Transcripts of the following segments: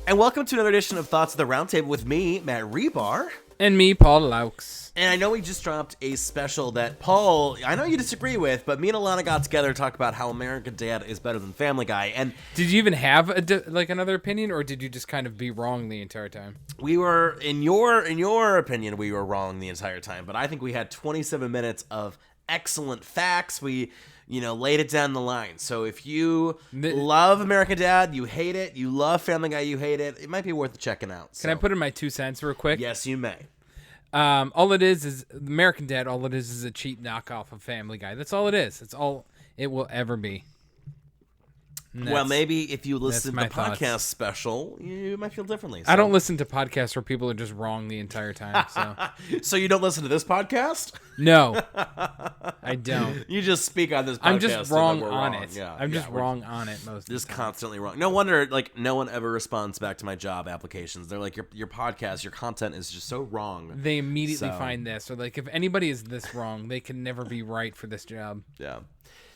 And welcome to another edition of Thoughts of the Roundtable with me, Matt Rebar. And me, Paul Laux. And I know we just dropped a special that, Paul, I know you disagree with, but me and Alana got together to talk about how American Dad is better than Family Guy. And did you even have another opinion, or did you just kind of be wrong the entire time? We were, in your opinion, we were wrong the entire time. But I think we had 27 minutes of excellent facts. We, laid it down the line. So if you love American Dad, you hate it. You love Family Guy, you hate it. It might be worth checking out. Can I put in my 2 cents real quick? Yes, you may. All it is American Dad. All it is a cheap knockoff of Family Guy. That's all it is. That's all it will ever be. Well, maybe if you listen to the podcast thoughts. Special, you might feel differently. So. I don't listen to podcasts where people are just wrong the entire time. So, so you don't listen to this podcast? No, I don't. You just speak on this podcast. I'm just wrong on it. Yeah, I'm just wrong on it most of the time. Just constantly wrong. No wonder, no one ever responds back to my job applications. They're like, your podcast, your content is just so wrong. They immediately find this. Or if anybody is this wrong, they can never be right for this job. Yeah.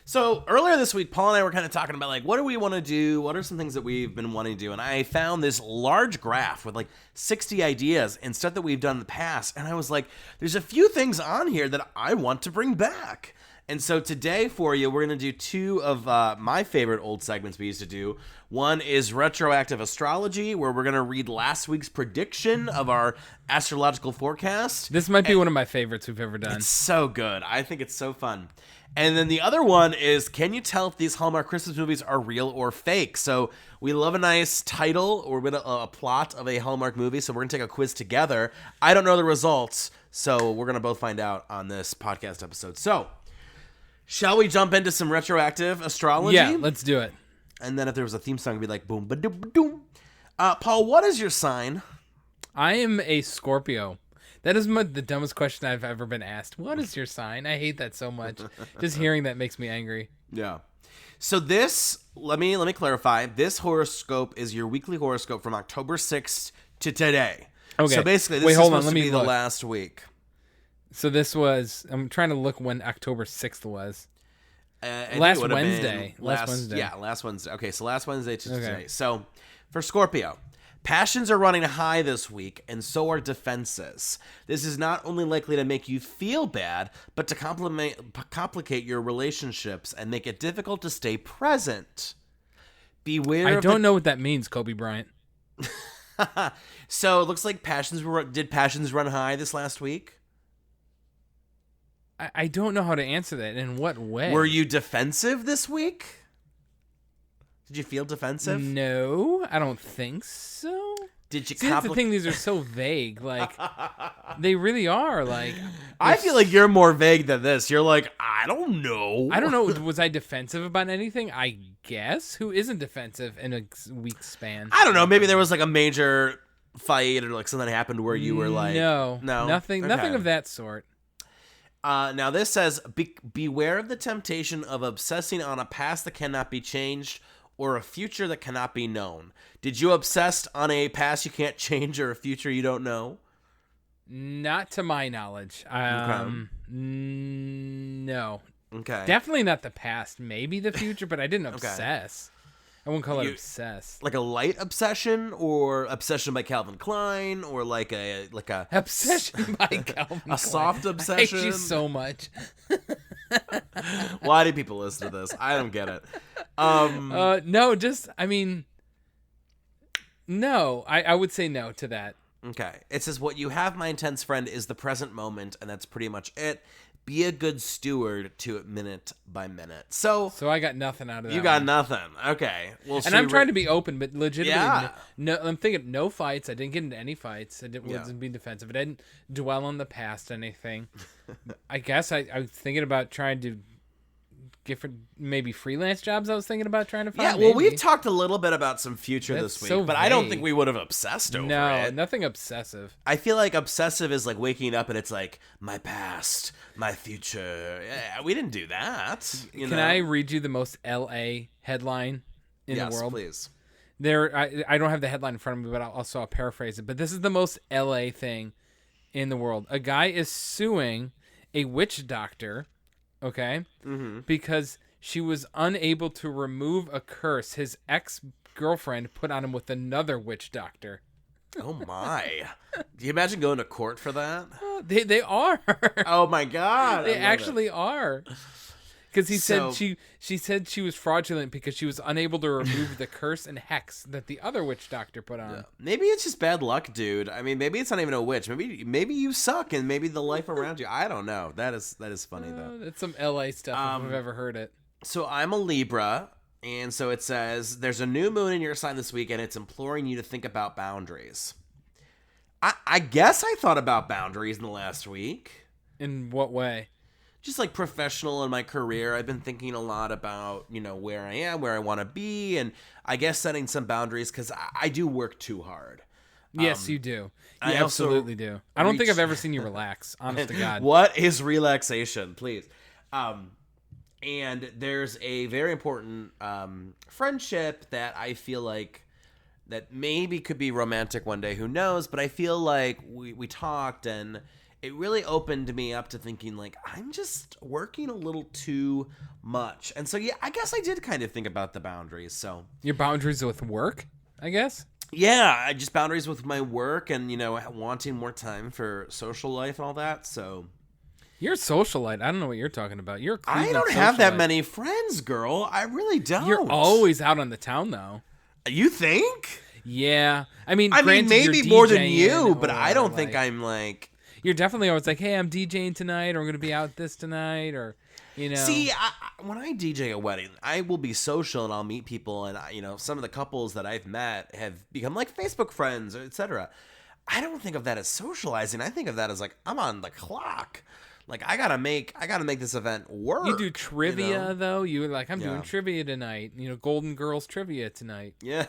So earlier this week, Paul and I were kind of talking about what do we want to do? What are some things that we've been wanting to do? And I found this large graph with 60 ideas and stuff that we've done in the past. And I was like, there's a few things on here that I want to bring back. And so today for you, we're going to do two of my favorite old segments we used to do. One is retroactive astrology, where we're going to read last week's prediction of our astrological forecast. This might be one of my favorites we've ever done. It's so good. I think it's so fun. And then the other one is, can you tell if these Hallmark Christmas movies are real or fake? So we love a nice title or a plot of a Hallmark movie, so we're going to take a quiz together. I don't know the results, so we're going to both find out on this podcast episode. So, shall we jump into some retroactive astrology? Yeah, let's do it. And then if there was a theme song, it'd be like, boom, ba-doom, ba-doom. Paul, what is your sign? I am a Scorpio. That is the dumbest question I've ever been asked. What is your sign? I hate that so much. Just hearing that makes me angry. Yeah. So this, let me clarify. This horoscope is your weekly horoscope from October 6th to today. Okay. So basically, this is supposed to be the last week. So this was, I'm trying to look when October 6th was. Last Wednesday. Last Wednesday. Yeah, last Wednesday. Okay, so last Wednesday to today. So for Scorpio, passions are running high this week, and so are defenses. This is not only likely to make you feel bad, but to complicate your relationships and make it difficult to stay present. Beware. I don't know what that means, Kobe Bryant. So it looks like passions run high this last week? I don't know how to answer that. In what way? Were you defensive this week? Did you feel defensive? No, I don't think so. Did you? See, that's the thing. These are so vague. They really are. I feel like you're more vague than this. You're like, I don't know. I don't know. Was I defensive about anything? I guess. Who isn't defensive in a week span? I don't know. Maybe there was a major fight or something happened where you were no, nothing of that sort. Now this says, beware of the temptation of obsessing on a past that cannot be changed or a future that cannot be known. Did you obsess on a past you can't change or a future you don't know? Not to my knowledge. No. Okay. Definitely not the past. Maybe the future, but I didn't obsess. I wouldn't call it obsess. Like a light obsession, or obsession by Calvin Klein, or like a obsession by Calvin Klein. A soft obsession. I hate you so much. Why do people listen to this? I don't get it. No, no. I would say no to that. Okay. It says, what you have, my intense friend, is the present moment, and that's pretty much it. Be a good steward to it minute by minute. So I got nothing out of that. You got nothing. Okay. Well, and I'm trying to be open, but legitimately, no. I'm thinking no fights. I didn't get into any fights. I wasn't being defensive. I didn't dwell on the past, anything. I guess I was thinking about trying to get for maybe freelance jobs. I was thinking about trying to find. Yeah, well, we've talked a little bit about some future this week, but I don't think we would have obsessed over it. No, nothing obsessive. I feel like obsessive is waking up and it's my past, my future. Yeah, we didn't do that. Can I read you the most LA headline in the world? Yes, please. I don't have the headline in front of me, but I'll paraphrase it. But this is the most LA thing in the world. A guy is suing a witch doctor. Okay? Mm-hmm. Because she was unable to remove a curse his girlfriend put on him with another witch doctor. Oh my! Do you imagine going to court for that? They are. Oh my god! They actually are. Because she said she was fraudulent because she was unable to remove the curse and hex that the other witch doctor put on. Yeah. Maybe it's just bad luck, dude. I mean, maybe it's not even a witch. Maybe you suck, and maybe the life around you. I don't know. That is funny though. That's some LA stuff if I've ever heard it. So I'm a Libra, and so it says there's a new moon in your sign this week, and it's imploring you to think about boundaries. I guess I thought about boundaries in the last week. In what way? Just like professional in my career, I've been thinking a lot about, where I am, where I want to be, and I guess setting some boundaries because I do work too hard. Yes, you do. You absolutely do. I don't think I've ever seen you relax, honest to God. What is relaxation, please? And there's a very important friendship that I feel like that maybe could be romantic one day. Who knows? But I feel like we talked and it really opened me up to thinking like, I'm just working a little too much. And so, yeah, I guess I did kind of think about the boundaries. So your boundaries with work, I guess? Yeah, I just boundaries with my work and, wanting more time for social life and all that. So you're a socialite. I don't know what you're talking about. You're a I don't have that many friends, girl. I really don't. You're always out on the town, though. You think? Yeah. I mean, maybe more than you, but I don't think I'm like... You're definitely always like, hey, I'm DJing tonight, or I'm going to be out this tonight, or, See, when I DJ a wedding, I will be social and I'll meet people, and, some of the couples that I've met have become like Facebook friends, etc. I don't think of that as socializing. I think of that as like, I'm on the clock. Like, I gotta make this event work. You do trivia, though? You're like, I'm doing trivia tonight. Golden Girls trivia tonight. Yeah.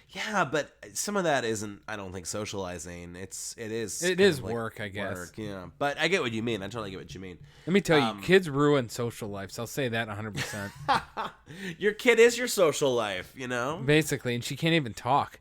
Yeah, but some of that isn't, I don't think, socializing. It is work, I guess. Work, yeah. But I get what you mean. I totally get what you mean. Let me tell you, kids ruin social lives. I'll say that 100%. Your kid is your social life, Basically, and she can't even talk.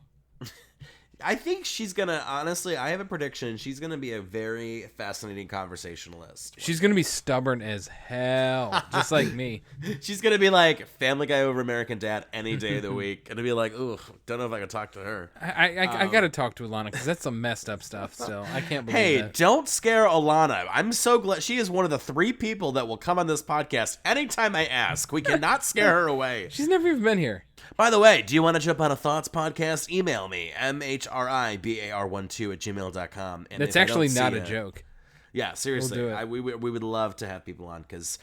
I think she's going to, honestly, I have a prediction. She's going to be a very fascinating conversationalist. She's going to be stubborn as hell, just like me. She's going to be like Family Guy over American Dad any day of the week. And to be like, ooh, don't know if I can talk to her. I got to talk to Alana because that's some messed up stuff still. I can't believe that. Don't scare Alana. I'm so glad. She is one of the 3 people that will come on this podcast anytime I ask. We cannot scare her away. She's never even been here. By the way, do you want to jump on a Thoughts podcast? Email me, mhribar12@gmail.com. That's actually not a joke. Yeah, seriously. We'll do it. We would love to have people on because,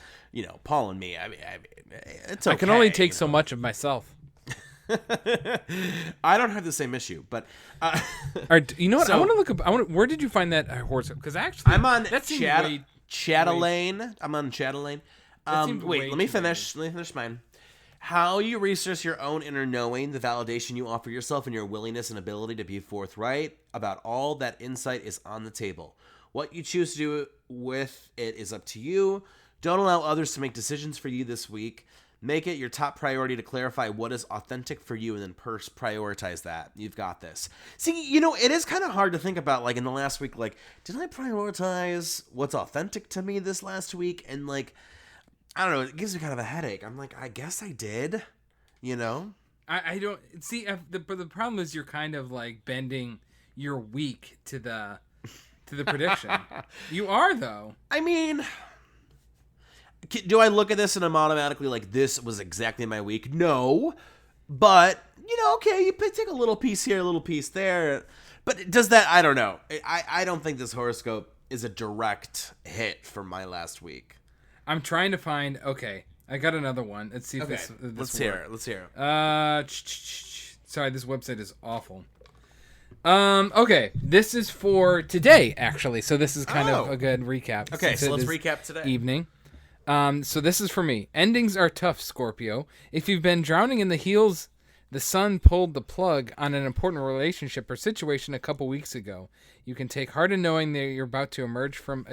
Paul and me, I mean, it's okay. I can only take so much of myself. I don't have the same issue, but... All right, you know what? I want to look up... where did you find that horoscope? Because actually... I'm on Chatelaine. I'm on Chatelaine. Wait, let me finish mine. How you research your own inner knowing, the validation you offer yourself, and your willingness and ability to be forthright about all that insight is on the table. What you choose to do with it is up to you. Don't allow others to make decisions for you this week. Make it your top priority to clarify what is authentic for you and then prioritize that. You've got this. See, it is kind of hard to think about, like, in the last week, like, did I prioritize what's authentic to me this last week? And, like, I don't know. It gives me kind of a headache. I'm like, I guess I did, I don't see. The problem is you're kind of like bending your week to the prediction. You are though. I mean, do I look at this and I'm automatically like, this was exactly my week? No, but okay, you take a little piece here, a little piece there. But does that? I don't know. I don't think this horoscope is a direct hit for my last week. I'm trying to find... Okay, I got another one. Let's see if this Let's hear it. Sorry, this website is awful. Okay, this is for today, actually. So this is kind of a good recap. Okay, so let's recap today. Evening. So this is for me. Endings are tough, Scorpio. If you've been drowning in the heels, the sun pulled the plug on an important relationship or situation a couple weeks ago. You can take heart in knowing that you're about to emerge from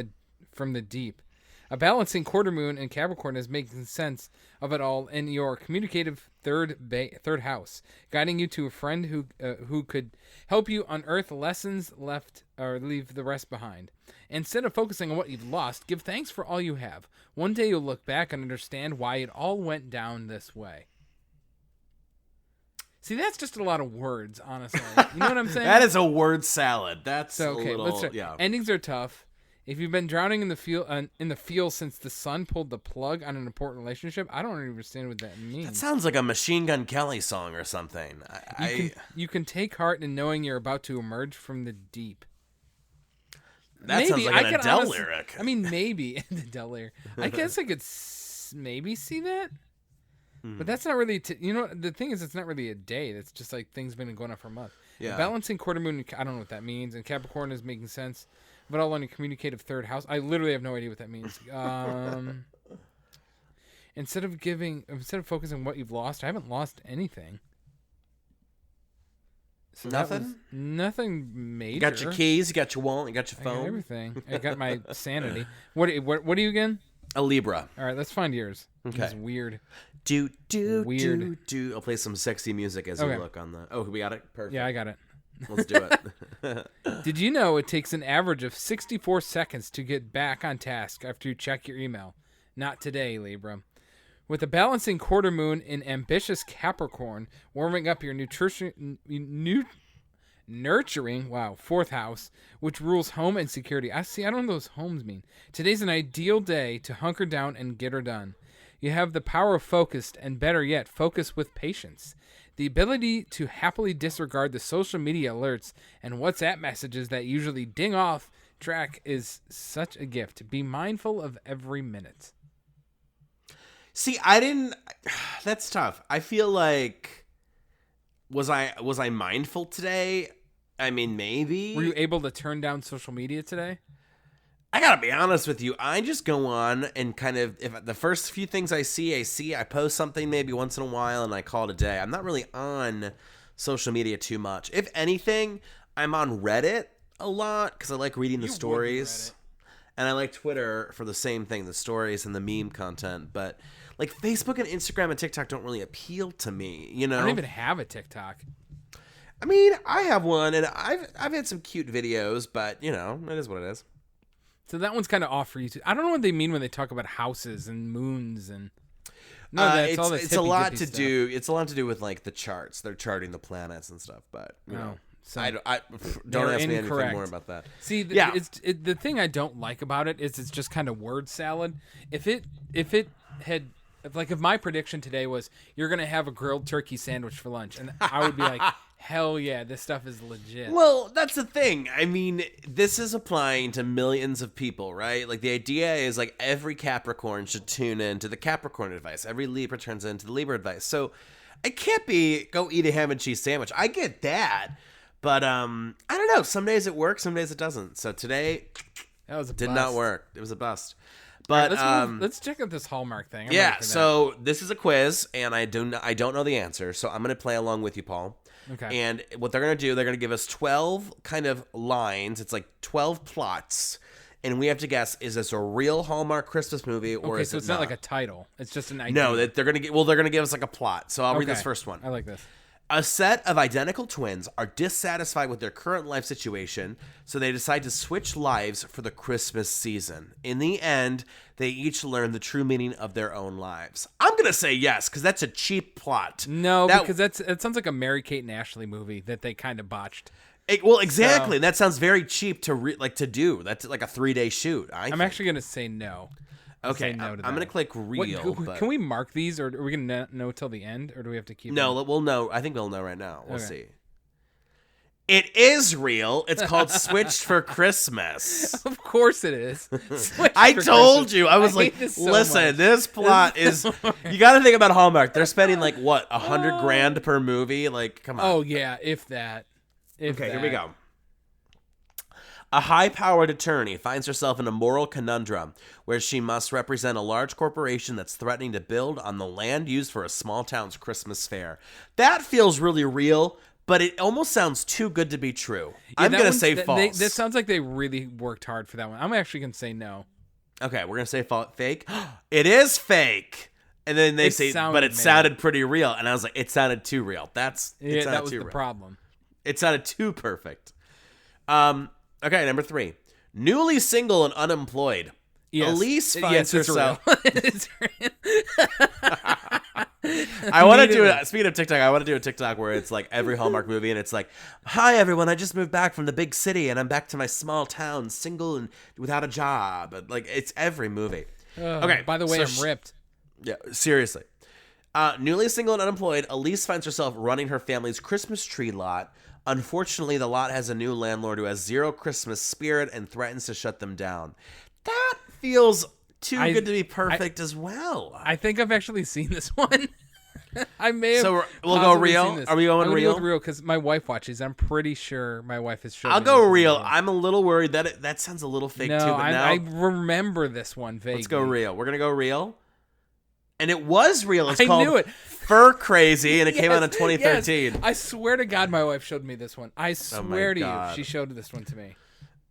the deep. A balancing quarter moon in Capricorn is making sense of it all in your communicative third house, guiding you to a friend who could help you unearth lessons left or leave the rest behind. Instead of focusing on what you've lost, give thanks for all you have. One day you'll look back and understand why it all went down this way. See, that's just a lot of words, honestly. You know what I'm saying? That is a word salad. That's so, okay, a little, yeah. Endings are tough. If you've been drowning in the field since the sun pulled the plug on an important relationship, I don't understand what that means. That sounds like a Machine Gun Kelly song or something. You can take heart in knowing you're about to emerge from the deep. That sounds like an Adele lyric. I mean, maybe an Adele lyric. I guess I could maybe see that. But that's not really, the thing is, it's not really a day. That's just like things been going on for a month. Yeah. Balancing quarter moon, I don't know what that means. And Capricorn is making sense. But all on a communicative third house. I literally have no idea what that means. Instead of focusing on what you've lost, I haven't lost anything. So nothing major. You got your keys, you got your wallet, you got your phone. I got everything. I got my sanity. What are you again? A Libra. All right, let's find yours. Okay. It's weird. Weird. I'll play some sexy music as we look on the... Oh, we got it? Perfect. Yeah, I got it. Let's do it. Did you know it takes an average of 64 seconds to get back on task after you check your email? Not today, Libra. With a balancing quarter moon in ambitious Capricorn, warming up your nurturing, fourth house, which rules home and security. I don't know what those homes mean. Today's an ideal day to hunker down and get her done. You have the power of focus, and better yet, focus with patience. The ability to happily disregard the social media alerts and WhatsApp messages that usually ding off track is such a gift. Be mindful of every minute. See, that's tough. I feel like, was I mindful today? I mean, maybe. Were you able to turn down social media today? I gotta be honest with you. I just go on and kind of, if the first few things I see, I post something maybe once in a while and I call it a day. I'm not really on social media too much. If anything, I'm on Reddit a lot because I like reading the stories. And I like Twitter for the same thing, the stories and the meme content. But like Facebook and Instagram and TikTok don't really appeal to me, you know? I don't even have a TikTok. I mean, I have one and I've had some cute videos, but you know, it is what it is. So that one's kind of off for you too. I don't know what they mean when they talk about houses and moons and. No, it's a lot to do. It's a lot to do with like the charts. They're charting the planets and stuff. But you know, so I don't ask me anything more about that. See, the thing I don't like about it is it's just kind of word salad. If my prediction today was you're gonna have a grilled turkey sandwich for lunch, and I would be like. Hell yeah, this stuff is legit. Well, that's the thing. I mean, this is applying to millions of people, right? Like, the idea is, like, every Capricorn should tune in to the Capricorn advice. Every Libra turns into the Libra advice. So, it can't be, go eat a ham and cheese sandwich. I get that. But, I don't know. Some days it works, some days it doesn't. So, today, did not work. It was a bust. But right, let's check out this Hallmark thing. So this is a quiz, and I don't know the answer, so I'm going to play along with you, Paul. Okay. And what they're going to do, they're going to give us 12 kind of lines. It's like 12 plots, and we have to guess: is this a real Hallmark Christmas movie, or is it it's not like a title? It's just an idea. No, they're going to give us like a plot. So I'll read this first one. I like this. A set of identical twins are dissatisfied with their current life situation, so they decide to switch lives for the Christmas season. In the end, they each learn the true meaning of their own lives. I'm going to say yes, because that's a cheap plot. No, because it sounds like a Mary-Kate and Ashley movie that they kind of botched. Well, exactly. So, that sounds very cheap to do. That's like a 3-day shoot. I'm actually going to say no. Okay, I'm going to click real. Can we mark these, or are we going to know till the end, or do we have to keep No, we'll know. I think we'll know right now. We'll see. It is real. It's called Switched for Christmas. Of course it is. I told you. I was like, listen, this plot is... You got to think about Hallmark. They're spending like, what, $100,000 per movie? Like, come on. Oh, yeah, if that. Here we go. A high-powered attorney finds herself in a moral conundrum where she must represent a large corporation that's threatening to build on the land used for a small town's Christmas fair. That feels really real, but it almost sounds too good to be true. Yeah, I'm going to say false. That sounds like they really worked hard for that one. I'm actually going to say no. Okay, we're going to say fake. It is fake. And then they say, but it sounded pretty real. And I was like, it sounded too real. That was the problem. It sounded too perfect. Okay, number 3. Newly single and unemployed. Yes. Elise finds herself... I want to do speaking of TikTok, I want to do a TikTok where it's like every Hallmark movie and it's like, hi everyone, I just moved back from the big city and I'm back to my small town, single and without a job. Like it's every movie. Okay. By the way, I'm ripped. Yeah, seriously. Newly single and unemployed, Elise finds herself running her family's Christmas tree lot. Unfortunately, the lot has a new landlord who has zero Christmas spirit and threatens to shut them down. That feels too good to be perfect as well. I think I've actually seen this one. I may have. So we'll go real. Are we going real? Go real because my wife watches. I'm pretty sure my wife has shown. I'll go real. I'm a little worried that that sounds a little fake too. But I remember this one vaguely. Let's go real. We're gonna go real. And it was real. It's I called knew it. Fur Crazy, and it came out in 2013. Yes. I swear to God, my wife showed me this one. I swear to you, she showed this one to me.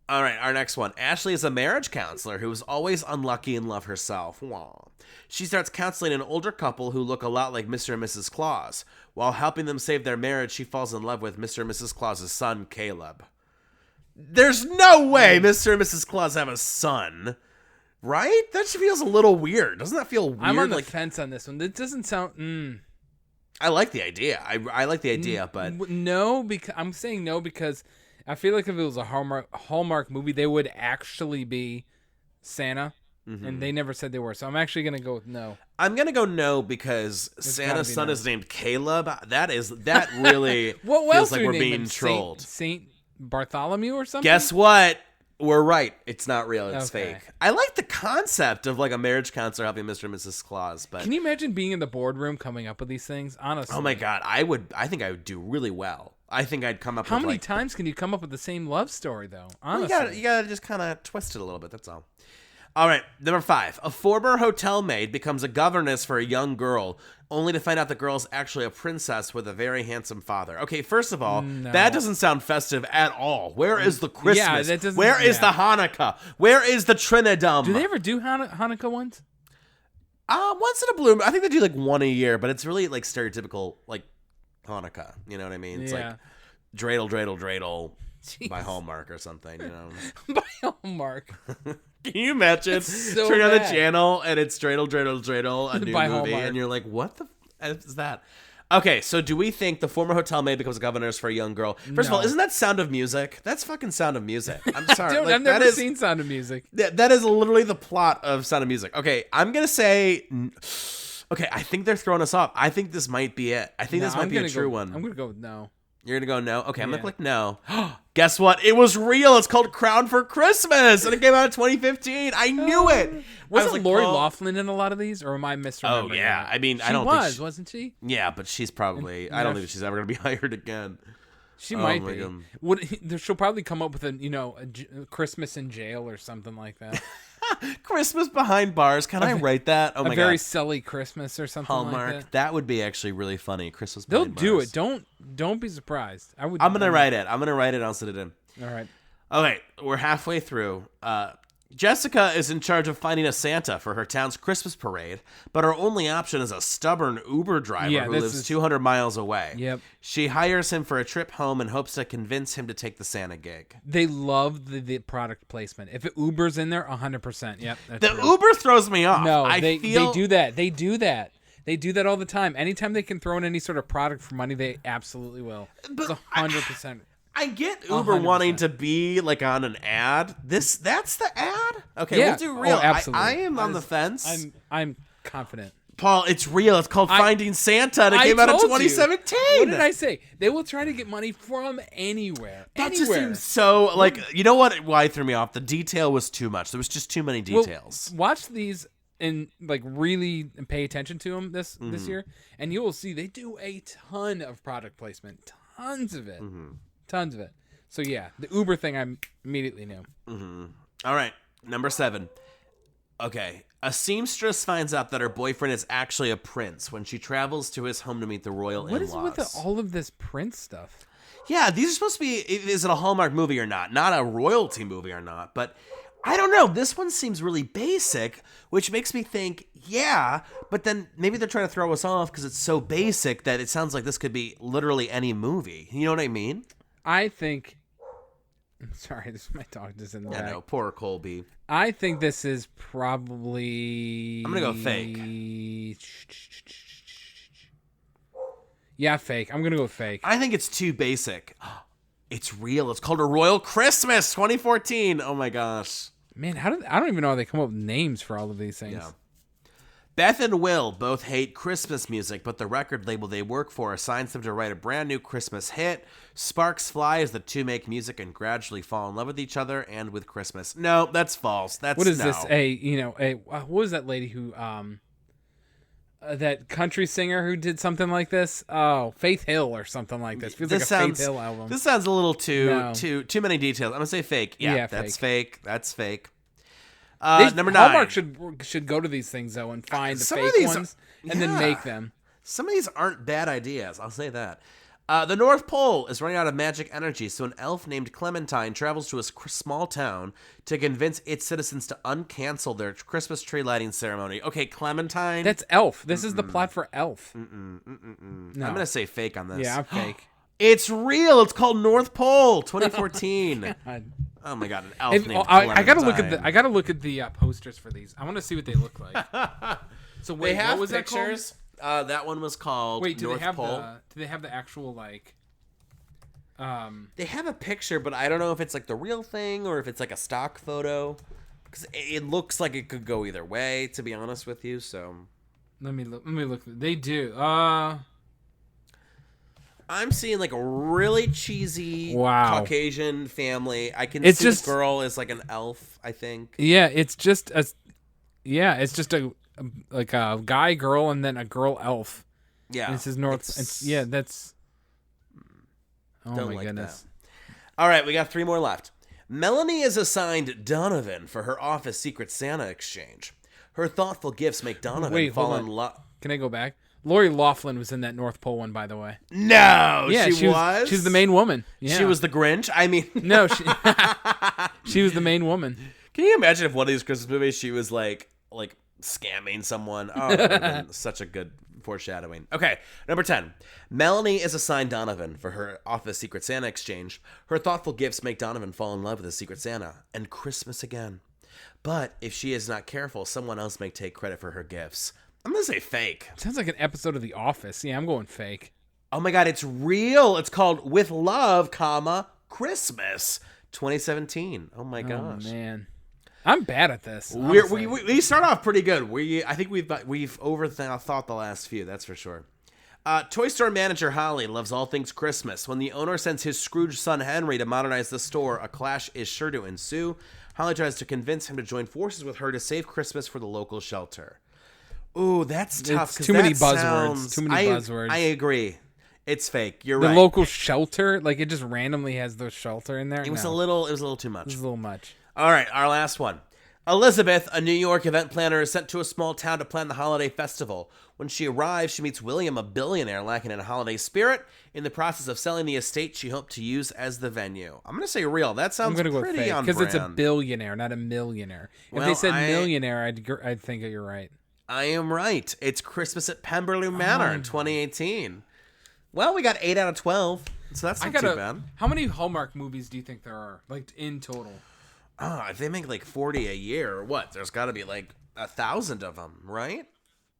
All right, our next one. Ashley is a marriage counselor who is always unlucky in love herself. Aww. She starts counseling an older couple who look a lot like Mr. and Mrs. Claus. While helping them save their marriage, she falls in love with Mr. and Mrs. Claus's son, Caleb. There's no way Mr. and Mrs. Claus have a son, right? That feels a little weird. Doesn't that feel weird? I'm on the fence on this one. It doesn't sound... I like the idea. I like the idea, but... No, because I'm saying no because... I feel like if it was a Hallmark movie, they would actually be Santa, and they never said they were. So I'm actually going to go with no. I'm going to go no because Santa's son is named Caleb. That really feels like we're being trolled. Saint Bartholomew or something? Guess what? We're right. It's not real. It's fake. I like the concept of like a marriage counselor helping Mr. and Mrs. Claus, but can you imagine being in the boardroom coming up with these things? Honestly. Oh my God. I think I would do really well. I think I'd come up with How many times can you come up with the same love story, though? Honestly. Well, you gotta just kind of twist it a little bit, that's all. All right, number 5. A former hotel maid becomes a governess for a young girl, only to find out the girl is actually a princess with a very handsome father. Okay, first of all, that doesn't sound festive at all. Where is the Christmas? Yeah, that doesn't, Where is the Hanukkah? Where is the Trinidad? Do they ever do Hanukkah ones? Once in a blue moon. I think they do like one a year, but it's really like stereotypical, like Hanukkah, you know what I mean? It's like dreidel, dreidel, dreidel by Hallmark or something, you know? By Hallmark. Can you imagine turning on the channel and it's dreidel, dreidel, dreidel, a new by movie, Hallmark. and you're like, what the f is that? Okay, so do we think the former hotel maid becomes a governess for a young girl? First of all, isn't that Sound of Music? That's fucking Sound of Music. I'm sorry. Dude, I've never seen Sound of Music. That is literally the plot of Sound of Music. Okay, I'm going to say... Okay, I think they're throwing us off. I think this might be it. I think this might be a true one. I'm going to go with no. You're going to go no? Okay, I'm going to click no. Guess what? It was real. It's called Crown for Christmas, and it came out in 2015. I knew it. Wasn't like, Lori Loughlin in a lot of these, or am I misremembering? Oh, yeah. That? I mean, I don't think wasn't she? Yeah, but she's probably... I don't think she's ever going to be hired again. She might be. She'll probably come up with a Christmas in jail or something like that. Christmas behind bars. Can I write that? Oh my God. A very silly Christmas or something Hallmark. like that. That would be actually really funny. Christmas They'll behind do bars. it. Don't be surprised. I'm gonna write it. I'll send it in. All right. Okay, we're halfway through. Jessica is in charge of finding a Santa for her town's Christmas parade, but her only option is a stubborn Uber driver who lives 200 miles away. Yep. She hires him for a trip home and hopes to convince him to take the Santa gig. They love the product placement. If Uber's in there, 100%. Yep. The Uber throws me off. No, they do that. They do that. They do that all the time. Anytime they can throw in any sort of product for money, they absolutely will. It's 100%. I get Uber 100%. Wanting to be like on an ad. That's the ad? Okay, yeah. We'll do real. Absolutely. I am on the fence. I'm confident. Paul, it's real. It's called Finding Santa, and it came out in 2017. What did I say? They will try to get money from anywhere. That just seems so, like, you know what? Why it threw me off? The detail was too much. There was just too many details. Well, watch these and like really pay attention to them this year, and you will see they do a ton of product placement. Tons of it. Tons of it. So yeah, the Uber thing I immediately knew. All right, number 7. Okay, a seamstress finds out that her boyfriend is actually a prince when she travels to his home to meet the royal in-laws. What is with all of this prince stuff? Yeah, these are supposed to be, is it a Hallmark movie or not? Not a royalty movie or not, but I don't know. This one seems really basic, which makes me think, yeah, but then maybe they're trying to throw us off because it's so basic that it sounds like this could be literally any movie. You know what I mean? I think... I'm sorry, this is my dog just in the back. Yeah, no, poor Colby. I think this is probably... I'm going to go fake. Yeah, fake. I'm gonna go with fake. I think it's too basic. It's real. It's called A Royal Christmas 2014. Oh my gosh. Man, I don't even know how they come up with names for all of these things. Yeah. Beth and Will both hate Christmas music, but the record label they work for assigns them to write a brand new Christmas hit. Sparks fly as the two make music and gradually fall in love with each other and with Christmas. No, that's false. What is this? What was that lady who that country singer who did something like this? Oh, Faith Hill or something like this. Feels like a Faith Hill album. This sounds a little too many details. I'm gonna say fake. Yeah, that's fake. That's fake. Number 9. Hallmark should go to these things though and find the fake ones and then make them. Some of these aren't bad ideas. I'll say that. The North Pole is running out of magic energy, so an elf named Clementine travels to a small town to convince its citizens to uncancel their Christmas tree lighting ceremony. Okay, Clementine. That's Elf. This is the plot for Elf. No. I'm gonna say fake on this. Yeah, I'm fake. It's real. It's called North Pole 2014. Oh my god, an elf named Clementine. I gotta look at the posters for these. I want to see what they look like. So wait, what was pictures? That called? That one was called North Pole. Do they have the actual like? They have a picture, but I don't know if it's like the real thing or if it's like a stock photo. Because it looks like it could go either way. To be honest with you, so let me look. They do. I'm seeing like a really cheesy Caucasian family. I can see this girl is like an elf, I think. Yeah, it's just a guy, girl, and then a girl elf. Yeah. And this is North. That's. Oh don't my like goodness. That. All right, we got 3 more left. Melanie is assigned Donovan for her office Secret Santa exchange. Her thoughtful gifts make Donovan fall in love. Can I go back? Lori Loughlin was in that North Pole one, by the way. No, yeah, she was. She's the main woman. Yeah. She was the Grinch. I mean, no, she was the main woman. Can you imagine if one of these Christmas movies she was like scamming someone? Oh, that would have been such a good foreshadowing. Okay, number 10. Melanie is assigned Donovan for her office Secret Santa exchange. Her thoughtful gifts make Donovan fall in love with the Secret Santa and Christmas again. But if she is not careful, someone else may take credit for her gifts. I'm going to say fake. Sounds like an episode of The Office. Yeah, I'm going fake. Oh my God, it's real. It's called With Love, Christmas 2017. Oh my gosh. Oh man. I'm bad at this. We start off pretty good. I think we've overthought the last few, that's for sure. Toy store manager Holly loves all things Christmas. When the owner sends his Scrooge son Henry to modernize the store, a clash is sure to ensue. Holly tries to convince him to join forces with her to save Christmas for the local shelter. Ooh, that's tough. It's too many buzzwords. I agree. It's fake. You're right. The local shelter, like it just randomly has the shelter in there. It was a little too much. It was a little much. All right, our last one. Elizabeth, a New York event planner, is sent to a small town to plan the holiday festival. When she arrives, she meets William, a billionaire lacking in a holiday spirit. In the process of selling the estate she hoped to use as the venue. I'm going to say real. That sounds pretty on brand. Because it's a billionaire, not a millionaire. If they said millionaire, I'd think that you're right. I am right. It's Christmas at Pemberley Manor in 2018. Well, we got 8 out of 12, so that's not too bad. How many Hallmark movies do you think there are, like, in total? If they make like 40 a year, what? There's got to be like 1,000 of them, right?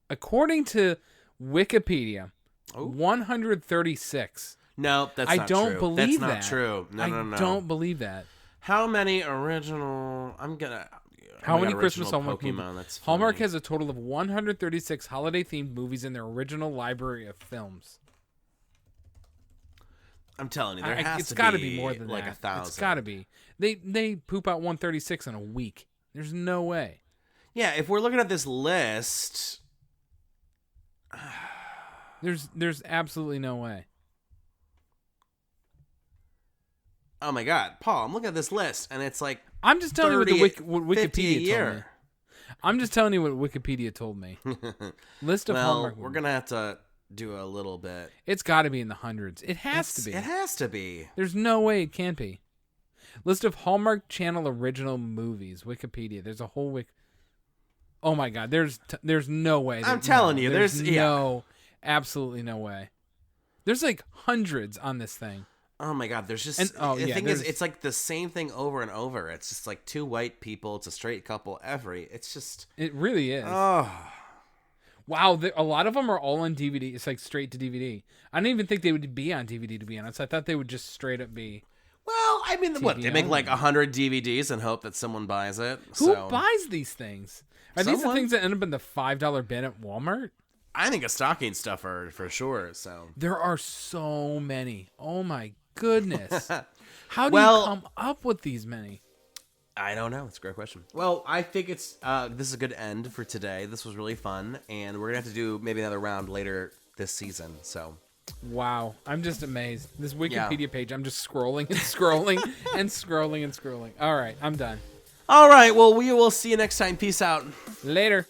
According to Wikipedia, 136. No, that's not true. I don't believe that. That's not true. No. I don't believe that. How many original... How many Christmas Hallmark movies? Hallmark has a total of 136 holiday-themed movies in their original library of films. I'm telling you, there has it's to got to be more than like that. 1,000. It's got to be. They poop out 136 in a week. There's no way. Yeah, if we're looking at this list, there's absolutely no way. Oh my God, Paul! I'm looking at this list, and it's like I'm just telling you what Wikipedia told me. I'm just telling you what Wikipedia told me. List of Hallmark movies. We're gonna have to do a little bit. It's got to be in the hundreds. It has to be. It has to be. There's no way it can't be. List of Hallmark Channel original movies. Wikipedia. There's a whole Oh my God. There's no way. I'm telling you. There's absolutely no way. There's like hundreds on this thing. Oh my God. There's just the thing is, it's like the same thing over and over. It's just like 2 white people. It's a straight couple. It really is. Oh. Wow, a lot of them are all on DVD. It's like straight to DVD. I don't even think they would be on DVD, to be honest. I thought they would just straight up be. Well, I mean, what, they make only. like 100 DVDs and hope that someone buys it. Who buys these things? Are these the Someone. things that end up in the $5 bin at Walmart? I think a stocking stuffer for sure. So There are so many. Oh my goodness. How do Well- you come up with these many? I don't know. It's a great question. Well, I think it's this is a good end for today. This was really fun, and we're gonna have to do maybe another round later this season. So Wow. I'm just amazed. This Wikipedia page, I'm just scrolling and scrolling and scrolling and scrolling. All right, I'm done. all right. Well, we will see you next time. Peace out. Later.